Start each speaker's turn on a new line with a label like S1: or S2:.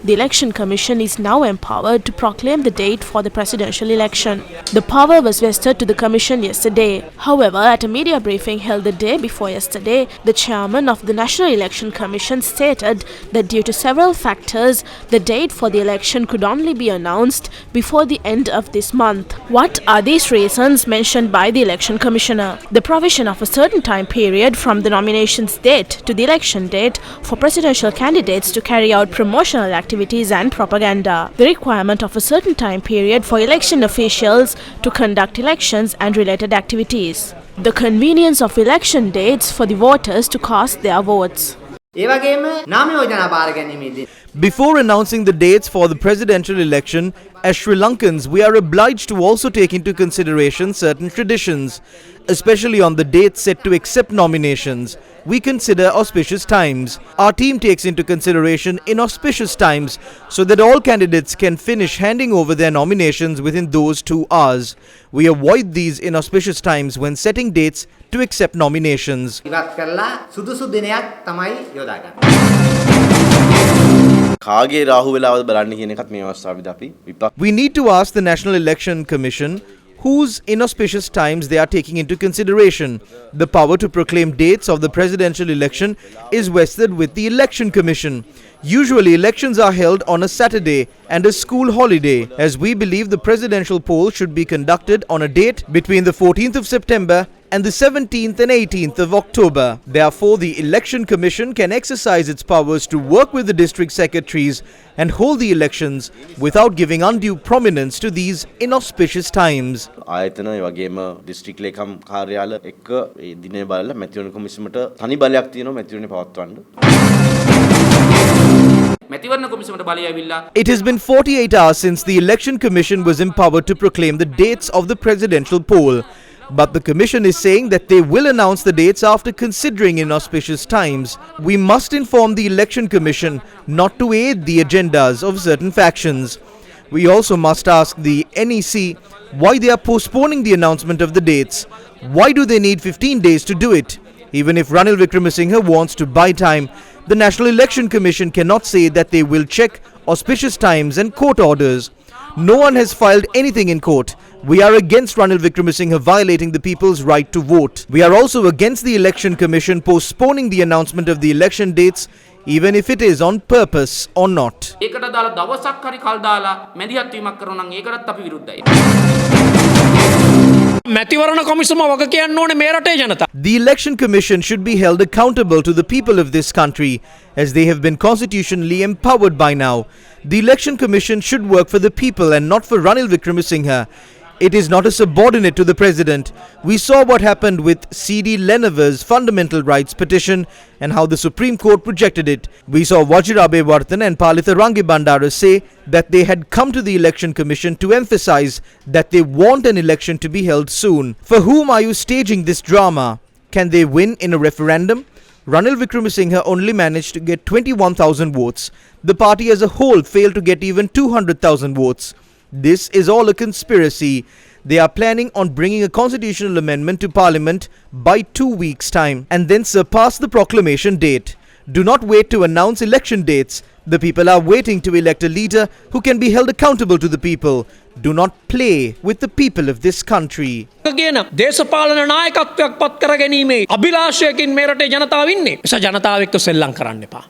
S1: The Election Commission is now empowered to proclaim the date for the presidential election. The power was vested to the Commission yesterday. However, at a media briefing held the day before yesterday, the chairman of the National Election Commission stated that due to several factors, the date for the election could only be announced before the end of this month. What are these reasons mentioned by the Election Commissioner? The provision of a certain time period from the nominations date to the election date for presidential candidates to carry out promotional activities and propaganda. The requirement of a certain time period for election officials to conduct elections and related activities. The convenience of election dates for the voters to cast their votes.
S2: Before announcing the dates for the presidential election, as Sri Lankans, we are obliged to also take into consideration certain traditions, especially on the dates set to accept nominations. We consider auspicious times. Our team takes into consideration inauspicious times so that all candidates can finish handing over their nominations within those 2 hours. We avoid these inauspicious times when setting dates to accept nominations. We need to ask the National Election Commission whose inauspicious times they are taking into consideration. The power to proclaim dates of the presidential election is vested with the Election Commission. Usually elections are held on a Saturday and a school holiday, as we believe the presidential poll should be conducted on a date between the 14th of September and the 17th and 18th of October. Therefore, the Election Commission can exercise its powers to work with the district secretaries and hold the elections without giving undue prominence to these inauspicious times.
S3: ආයතන ඒ වගේම district ලේකම් කාර්යාල එක්ක ඒ දිනේ බලලා මැතිවරණ කොමිසමට තනි බලයක් තියෙනවා මැතිවරණ පවත්වන්න.
S2: It has been 48 hours since the Election Commission was empowered to proclaim the dates of the presidential poll. But the Commission is saying that they will announce the dates after considering inauspicious times. We must inform the Election Commission not to aid the agendas of certain factions. We also must ask the NEC why they are postponing the announcement of the dates. Why do they need 15 days to do it? Even if Ranil Wickremesinghe wants to buy time, the National Election Commission cannot say that they will check auspicious times and court orders. No one has filed anything in court. We are against Ranil Wickremesinghe violating the people's right to vote. We are also against the Election Commission postponing the announcement of the election dates, even if it is on purpose or not. The Election Commission should be held accountable to the people of this country, as they have been constitutionally empowered by now. The Election Commission should work for the people and not for Ranil Wickremesinghe. It is not a subordinate to the President. We saw what happened with C.D. Lenever's fundamental rights petition and how the Supreme Court rejected it. We saw Vajirabe Vartan and Palitha Rangi Bandara say that they had come to the Election Commission to emphasize that they want an election to be held soon. For whom are you staging this drama? Can they win in a referendum? Ranil Wickremesinghe only managed to get 21,000 votes. The party as a whole failed to get even 200,000 votes. This is all a conspiracy. They are planning on bringing a constitutional amendment to Parliament by 2 weeks' time and then surpass the proclamation date. Do not wait to announce election dates. The people are waiting to elect a leader who can be held accountable to the people. Do not play with the people of this country.
S4: දේශපාලන නායකත්වයක් පත් කර ගැනීමේ අභිලාෂයකින් මේ රටේ ජනතාව ඉන්නේ. නිසා ජනතාව එක්ක සෙල්ලම් කරන්න එපා.